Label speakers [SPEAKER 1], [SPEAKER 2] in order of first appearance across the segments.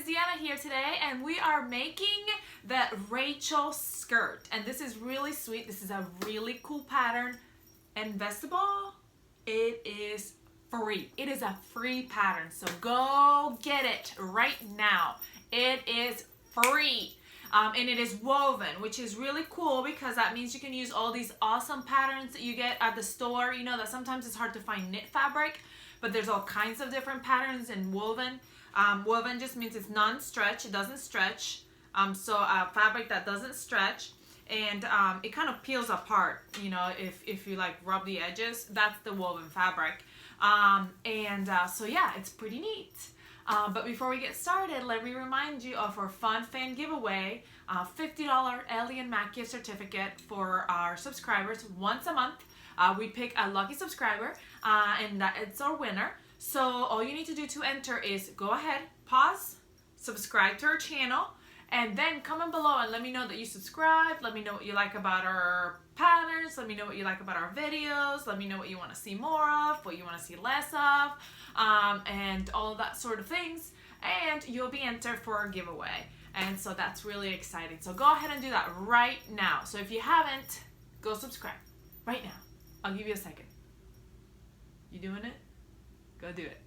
[SPEAKER 1] Deanna here today, and we are making the Rachel skirt, and this is really sweet. This is a really cool pattern, and best of all, it is free. It is a free pattern, so go get it right now. It is free. And it is woven, which is really cool because that means you can use all these awesome patterns that you get at the store. You know that sometimes it's hard to find knit fabric, but there's all kinds of different patterns in woven. Woven just means it's non-stretch, it doesn't stretch. So a fabric that doesn't stretch, and it kind of peels apart, you know, if you like rub the edges, that's the woven fabric. So yeah, it's pretty neat. But before we get started, let me remind you of our fun fan giveaway, $50 Ellie and Matt gift certificate for our subscribers. Once a month, we pick a lucky subscriber, and it's our winner. So all you need to do to enter is go ahead, pause, subscribe to our channel, and then comment below and let me know that you subscribed. Let me know what you like about our patterns. Let me know what you like about our videos. Let me know what you want to see more of, what you want to see less of, and all of that sort of things. And you'll be entered for our giveaway. And so that's really exciting. So go ahead and do that right now. So if you haven't, go subscribe right now. I'll give you a second. You doing it? Go do it.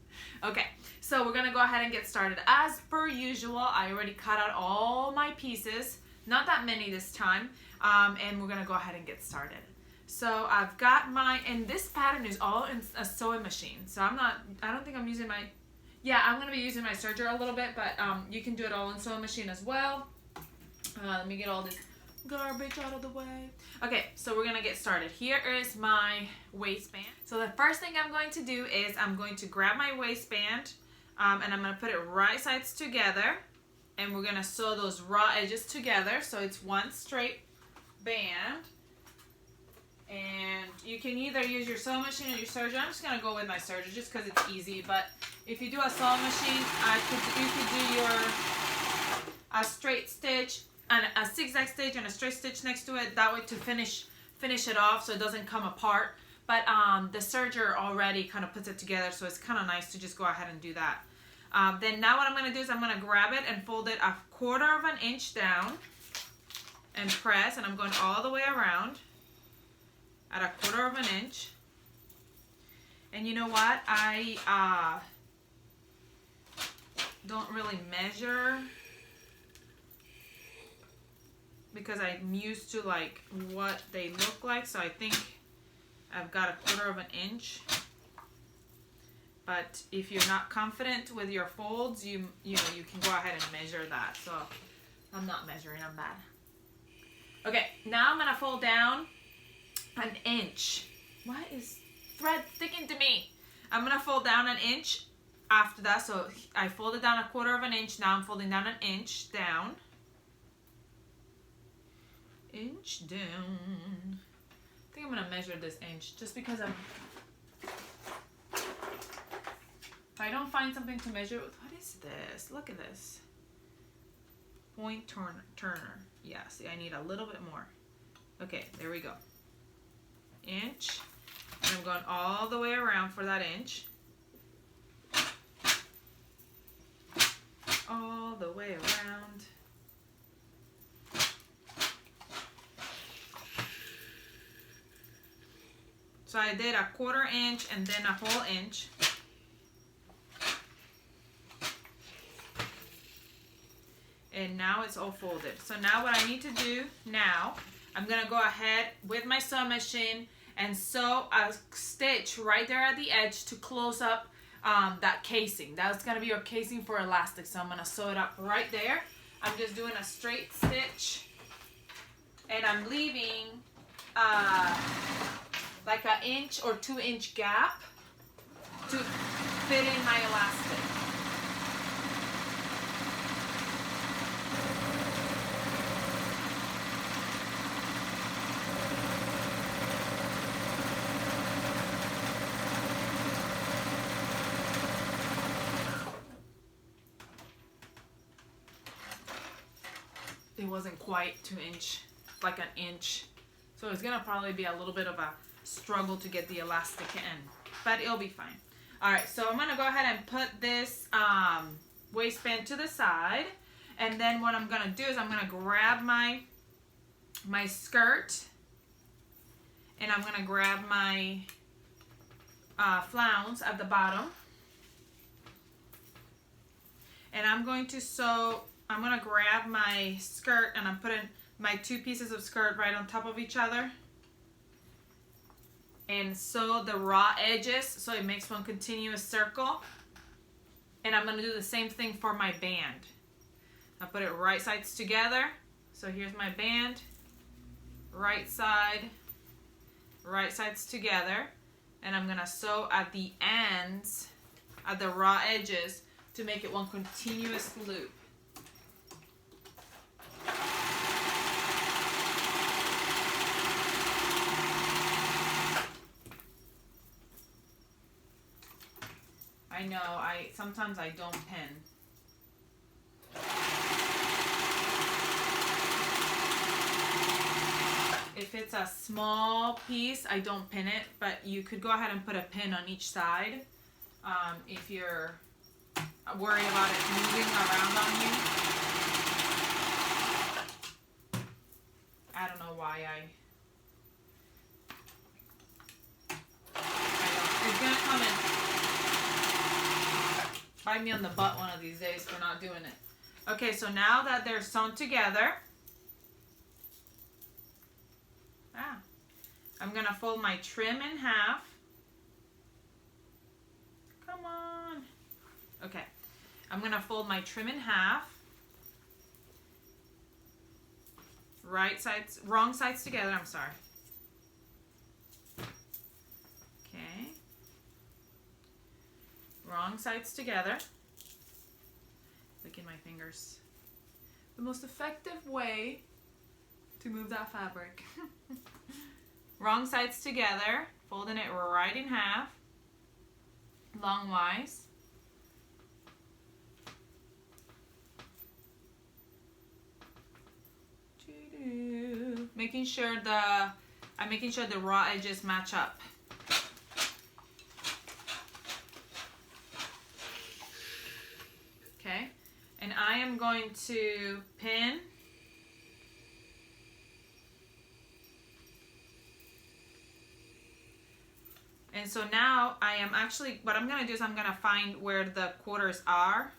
[SPEAKER 1] Okay, so we're gonna go ahead and get started. As per usual, I already cut out all my pieces, not that many this time, and we're gonna go ahead and get started. So I've got and this pattern is all in a sewing machine. So I don't think I'm using I'm gonna be using my serger a little bit, but you can do it all in sewing machine as well. Let me get all this garbage out of the way. Okay, so we're gonna get started. Here is my waistband. So the first thing I'm going to do is I'm going to grab my waistband, and I'm gonna put it right sides together, and we're gonna sew those raw edges together so it's one straight band. And you can either use your sewing machine or your serger. I'm just gonna go with my serger just because it's easy, but if you do a sewing machine, you could do a straight stitch and a zigzag stitch and a straight stitch next to it, that way to finish it off so it doesn't come apart. But the serger already kind of puts it together, so it's kind of nice to just go ahead and do that. Then now what I'm going to do is I'm going to grab it and fold it 1/4 of an inch down and press, and I'm going all the way around at 1/4 of an inch. And you know what? I don't really measure because I'm used to like what they look like, so I think I've got 1/4 of an inch. But if you're not confident with your folds, you know you can go ahead and measure that. So I'm not measuring, I'm bad. Okay, now I'm gonna fold down 1 inch. Why is thread sticking to me? I'm gonna fold down 1 inch after that. So I folded down 1/4 of an inch. Now I'm folding down 1 inch down. Inch down. I think I'm gonna measure this inch just because if I don't find something to measure with, what is this? Look at this. Point turner. Yeah, see, I need a little bit more. Okay, there we go. Inch. And I'm going all the way around for that inch. All the way around. So I did 1/4 inch and then 1/2 inch. And now it's all folded. So now what I need to do now, I'm gonna go ahead with my sewing machine and sew a stitch right there at the edge to close up that casing. That's gonna be your casing for elastic. So I'm gonna sew it up right there. I'm just doing a straight stitch, and I'm leaving like 1 inch or 2 inch gap to fit in my elastic. It wasn't quite 2 inch, like 1 inch. So it's gonna probably be a little bit of a struggle to get the elastic in, but it'll be fine. All right, so I'm gonna go ahead and put this waistband to the side. And then what I'm gonna do is I'm gonna grab my skirt, and I'm gonna grab my flounce at the bottom, and I'm going to sew. I'm gonna grab my skirt and I'm putting my two pieces of skirt right on top of each other and sew the raw edges so it makes one continuous circle. And I'm gonna do the same thing for my band. I put it right sides together. So here's my band, right sides together, and I'm gonna sew at the ends, at the raw edges, to make it one continuous loop. I know, sometimes I don't pin. If it's a small piece, I don't pin it, but you could go ahead and put a pin on each side if you're worried about it moving around on you. I don't know why it's gonna come and bite me on the butt one of these days for not doing it. Okay, so now that they're sewn together, I'm gonna fold my trim in half. Come on. Okay, I'm gonna fold my trim in half. Wrong sides together, I'm sorry. Okay. Wrong sides together. Look at my fingers. The most effective way to move that fabric. Wrong sides together, folding it right in half, longwise. Making sure the raw edges match up. Okay, and I am going to pin. And so now what I'm going to do is I'm going to find where the quarters are,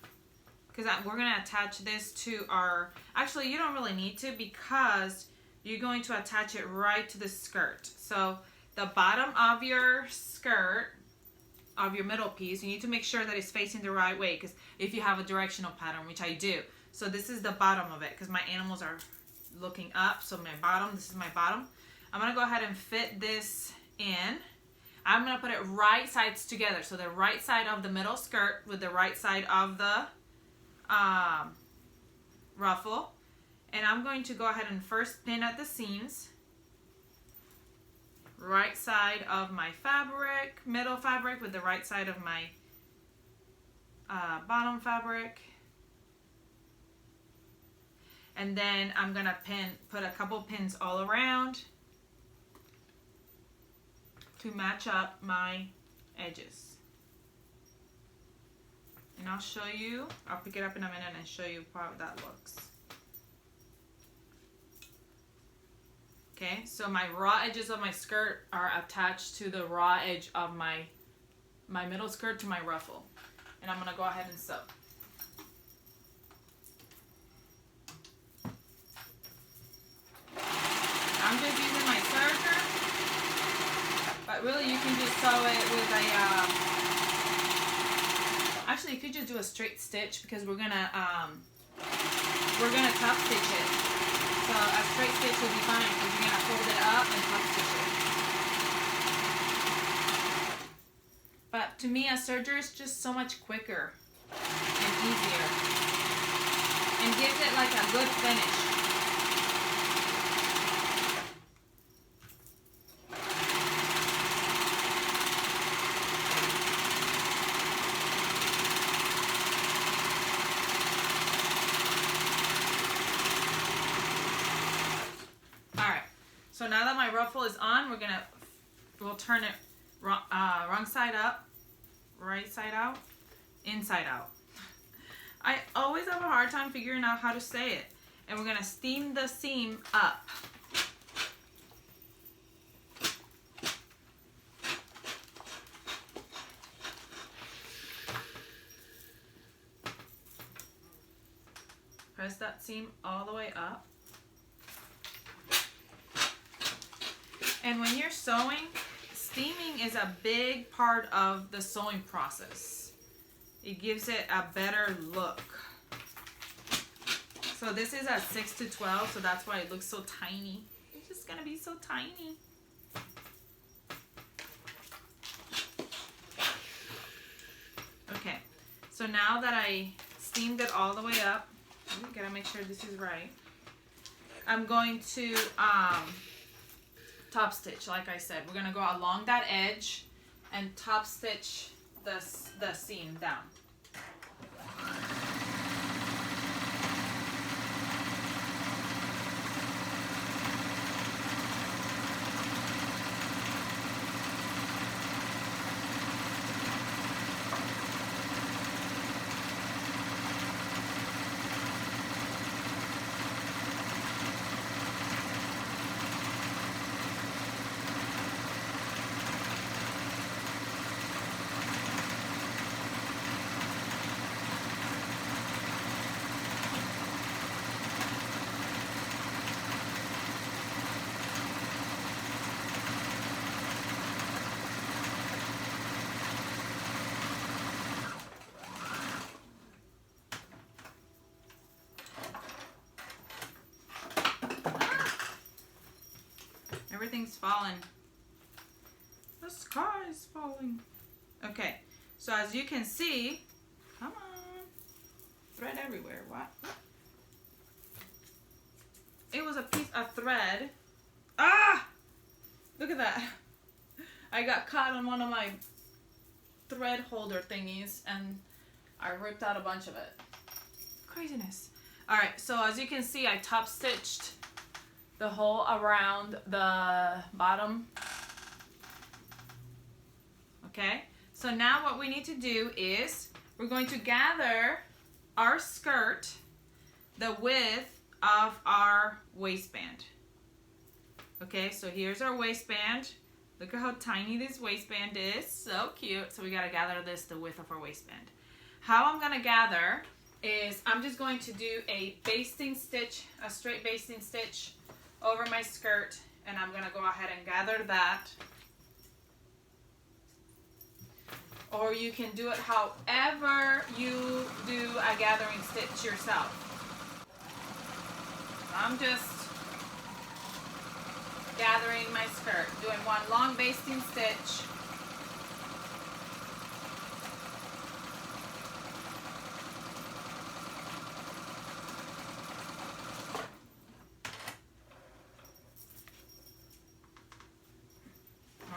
[SPEAKER 1] because we're going to attach this to our, actually you don't really need to, because you're going to attach it right to the skirt. So the bottom of your skirt, of your middle piece, you need to make sure that it's facing the right way, because if you have a directional pattern, which I do. So this is the bottom of it, because my animals are looking up, so this is my bottom. I'm going to go ahead and fit this in. I'm going to put it right sides together. So the right side of the middle skirt with the right side of the ruffle. And I'm going to go ahead and first pin at the seams. Right side of my fabric, middle fabric with the right side of my bottom fabric. And then I'm going to put a couple pins all around to match up my edges. And I'll show you, I'll pick it up in a minute and show you how that looks. Okay, so my raw edges of my skirt are attached to the raw edge of my middle skirt to my ruffle. And I'm gonna go ahead and sew. I'm just using my serger. But really, you can just sew it with a, actually you could just do a straight stitch, because we're gonna top stitch it. So a straight stitch will be fine, because you're gonna fold it up and top stitch it. But to me, a serger is just so much quicker and easier, and gives it like a good finish. So now that my ruffle is on, we'll turn it wrong side up, right side out, inside out. I always have a hard time figuring out how to say it. And we're gonna steam the seam up. Press that seam all the way up. And when you're sewing, steaming is a big part of the sewing process. It gives it a better look. So this is a 6 to 12, so that's why it looks so tiny. It's just gonna be so tiny. Okay, so now that I steamed it all the way up, I gotta make sure this is right. I'm going to top stitch, like I said. We're gonna go along that edge and top stitch the seam down. Everything's falling. The sky is falling. Okay, so as you can see, come on, thread everywhere. What? It was a piece of thread. Ah! Look at that. I got caught on one of my thread holder thingies and I ripped out a bunch of it. Craziness. Alright, so as you can see, I top stitched the hole around the bottom. Okay, so now what we need to do is we're going to gather our skirt the width of our waistband. Okay, so here's our waistband. Look at how tiny this waistband is. So cute. So we gotta gather this the width of our waistband. How I'm gonna gather is I'm just going to do a basting stitch, a straight basting stitch over my skirt, and I'm gonna go ahead and gather that. Or you can do it however you do a gathering stitch yourself. I'm just gathering my skirt, doing one long basting stitch.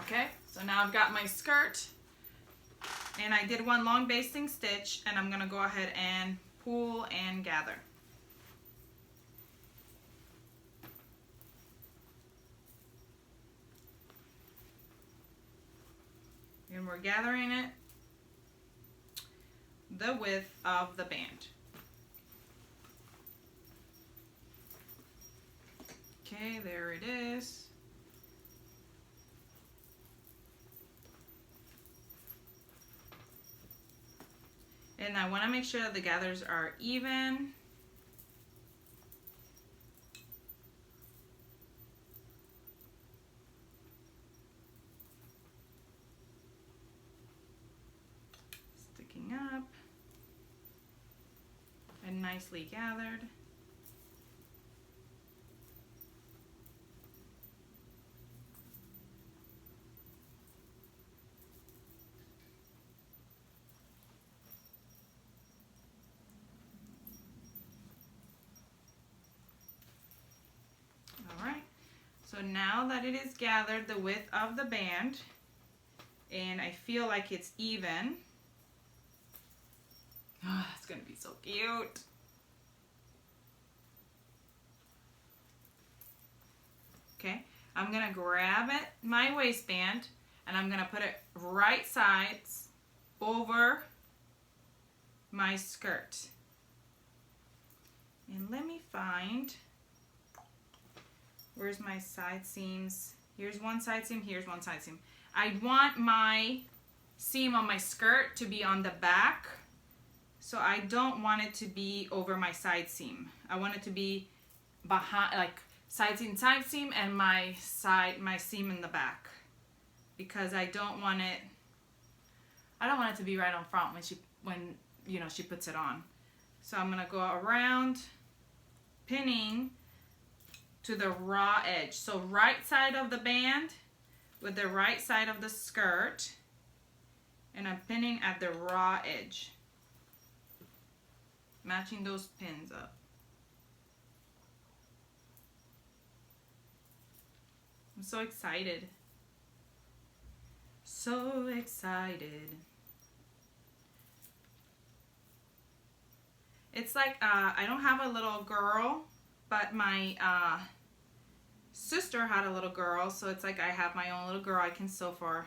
[SPEAKER 1] Okay, so now I've got my skirt and I did one long basting stitch, and I'm gonna go ahead and pull and gather. And we're gathering it the width of the band. Okay, there it is. And I want to make sure that the gathers are even. Sticking up and nicely gathered. So now that it is gathered the width of the band, and I feel like it's even, oh, it's gonna be so cute. Okay, I'm gonna grab it, my waistband, and I'm gonna put it right sides over my skirt.
[SPEAKER 2] And let me find, where's my side seams? Here's one side seam, here's one side seam. I want my seam on my skirt to be on the back, so I don't want it to be over my side seam. I want it to be behind, like side seam, and my seam in the back, because I don't want it to be right on front when you know she puts it on. So I'm gonna go around, pinning to the raw edge. So right side of the band with the right side of the skirt, and I'm pinning at the raw edge, matching those pins up. I'm so excited. So excited. It's like, I don't have a little girl, but my sister had a little girl, so it's like I have my own little girl I can sew for.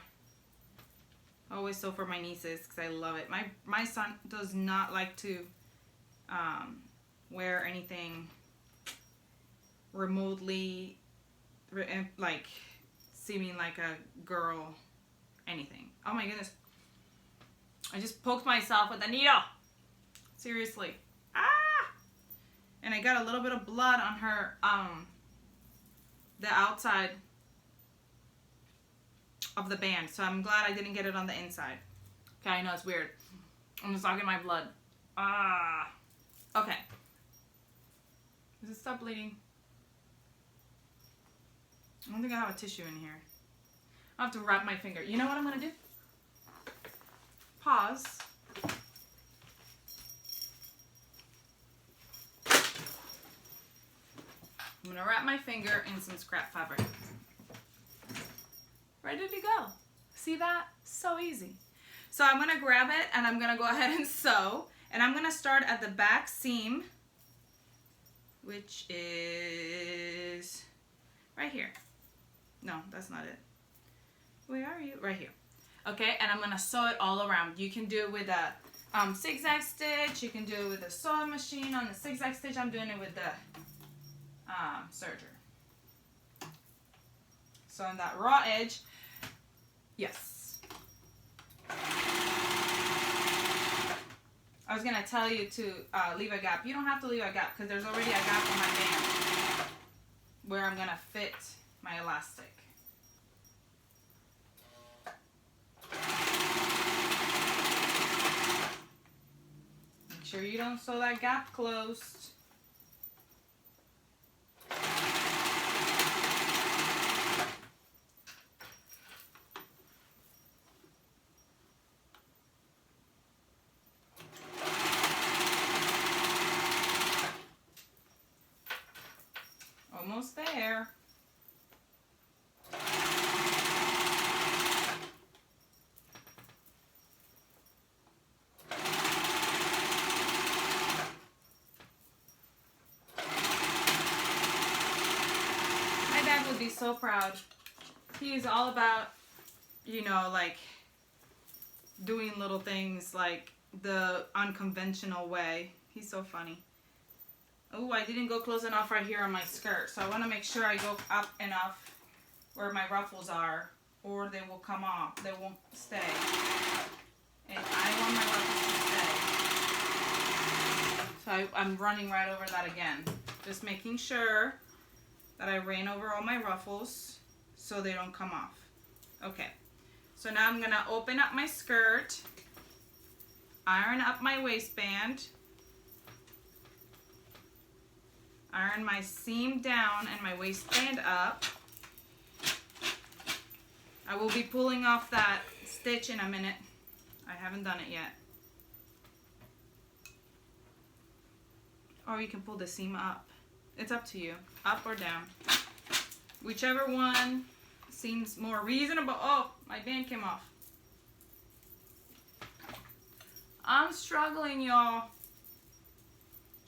[SPEAKER 2] I always sew for my nieces because I love it. My son does not like to wear anything remotely like seeming like a girl anything. Oh my goodness. I just poked myself with a needle. Seriously. Ah! And I got a little bit of blood on her, the outside of the band. So I'm glad I didn't get it on the inside. Okay, I know it's weird. I'm just talking my blood. Ah. Okay. Does it stop bleeding? I don't think I have a tissue in here. I have to wrap my finger. You know what I'm going to do? Pause. I'm going to wrap my finger in some scrap fabric. Ready to go. See that? So easy. So I'm going to grab it and I'm going to go ahead and sew. And I'm going to start at the back seam, which is right here. No, that's not it. Where are you? Right here. Okay, and I'm going to sew it all around. You can do it with a zigzag stitch. You can do it with a sewing machine on the zigzag stitch. I'm doing it with the serger. So on that raw edge, yes. I was going to tell you to leave a gap. You don't have to leave a gap because there's already a gap on my band where I'm going to fit my elastic. Make sure you don't sew that gap closed. Almost there. My dad would be so proud. He is all about, you know, like doing little things like the unconventional way. He's so funny. Oh, I didn't go close enough right here on my skirt. So I want to make sure I go up enough where my ruffles are, or they will come off. They won't stay. And I want my ruffles to stay. So I'm running right over that again. Just making sure that I ran over all my ruffles so they don't come off. Okay. So now I'm going to open up my skirt, iron up my waistband, iron my seam down and my waistband up. I will be pulling off that stitch in a minute. I haven't done it yet. Or you can pull the seam up. It's up to you, up or down. Whichever one seems more reasonable. Oh, my band came off. I'm struggling, y'all.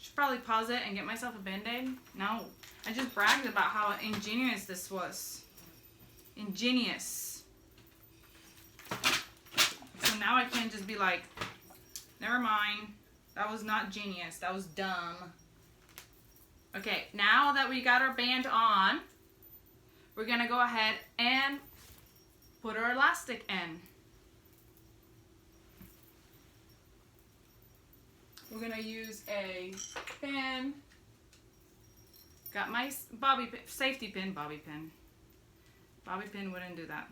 [SPEAKER 2] Should probably pause it and get myself a band-aid. No, I just bragged about how ingenious this was. Ingenious. So now I can't just be like, never mind, that was not genius, that was dumb. Okay, now that we got our band on, we're gonna go ahead and put our elastic in. We're gonna use a pin. Got my bobby pin, safety pin, bobby pin. Bobby pin wouldn't do that.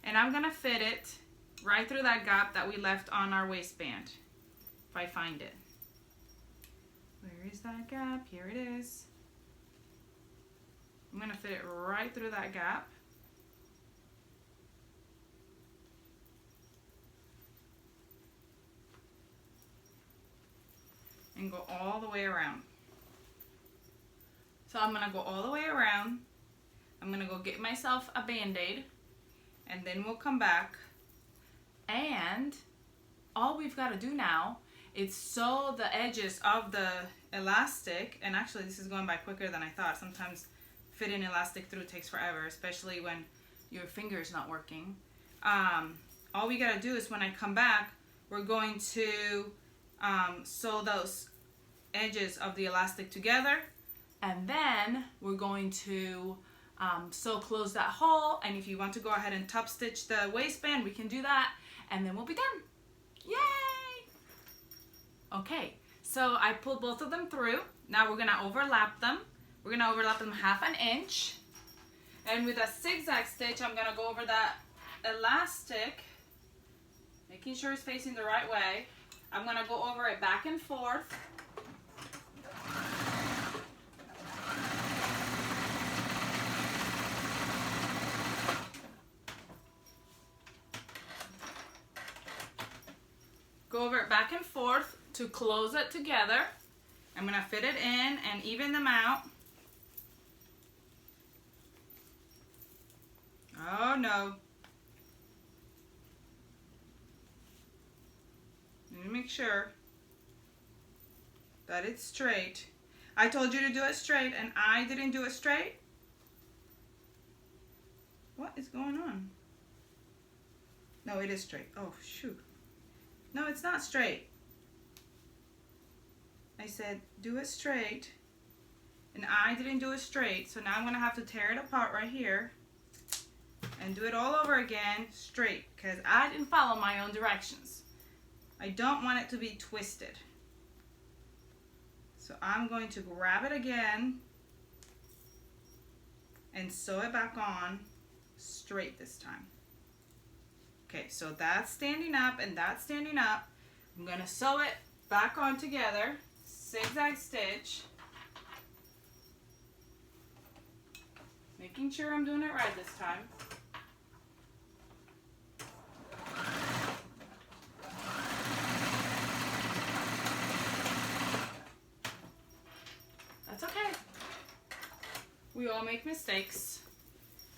[SPEAKER 2] And I'm gonna fit it right through that gap that we left on our waistband, if I find it. Where is that gap? Here it is. I'm gonna fit it right through that gap. And go all the way around. So I'm gonna go all the way around. I'm gonna go get myself a Band-Aid, and then we'll come back. And all we've got to do now is sew the edges of the elastic. And actually, this is going by quicker than I thought. Sometimes fitting elastic through takes forever, especially when your finger is not working. All we gotta do is when I come back, we're going to sew those edges of the elastic together, and then we're going to sew close that hole. And if you want to go ahead and top stitch the waistband, we can do that, and then we'll be done. Yay! Okay, so I pulled both of them through. Now we're gonna overlap them. We're gonna overlap them 1/2 inch, and with a zigzag stitch, I'm gonna go over that elastic, making sure it's facing the right way. I'm gonna go over it back and forth. Go over it back and forth to close it together. I'm gonna fit it in and even them out. Oh no. Let me make sure that it's straight. I told you to do it straight and I didn't do it straight. What is going on? No, it is straight. Oh, shoot. No, it's not straight. I said do it straight and I didn't do it straight. So now I'm gonna have to tear it apart right here and do it all over again straight because I didn't follow my own directions. I don't want it to be twisted. So I'm going to grab it again and sew it back on straight this time. Okay, so that's standing up and that's standing up. I'm gonna sew it back on together, zigzag stitch. Making sure I'm doing it right this time. That's okay. We all make mistakes.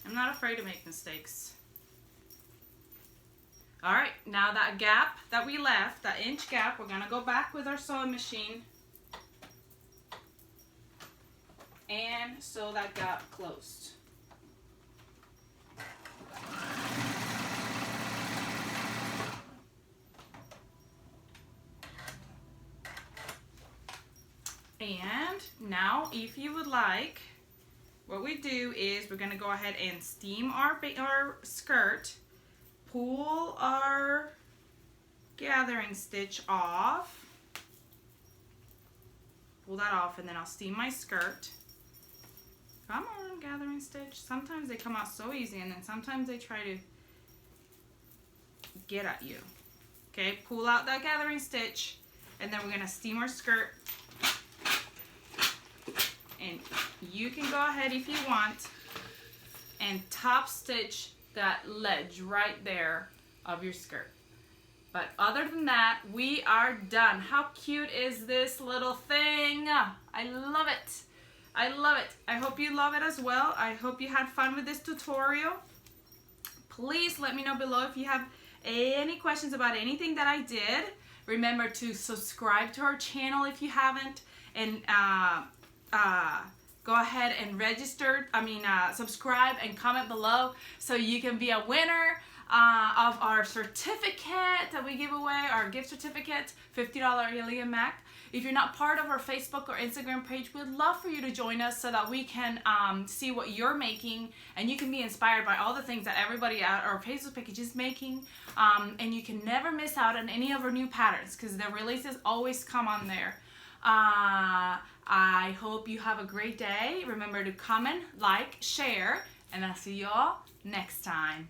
[SPEAKER 2] I'm not afraid to make mistakes. All right, now that gap that we left, that inch gap, we're gonna go back with our sewing machine and sew that gap closed. And now, if you would like, what we do is we're gonna go ahead and steam our skirt, pull our gathering stitch off, pull that off, and then I'll steam my skirt. Come on, gathering stitch. Sometimes they come out so easy, and then sometimes they try to get at you. Okay, pull out that gathering stitch, and then we're gonna steam our skirt. And you can go ahead if you want and top stitch that ledge right there of your skirt. But other than that, we are done. How cute is this little thing? I love it. I love it. I hope you love it as well. I hope you had fun with this tutorial. Please let me know below if you have any questions about anything that I did. Remember to subscribe to our channel if you haven't, and go ahead and subscribe and comment below so you can be a winner
[SPEAKER 1] of our certificate that we give away, our gift certificate, $50 Ellie and Mac. If you're not part of our Facebook or Instagram page, we'd love for you to join us so that we can see what you're making, and you can be inspired by all the things that everybody at our Facebook page is making, and you can never miss out on any of our new patterns because the releases always come on there. I hope you have a great day. Remember to comment, like, share, and I'll see you all next time.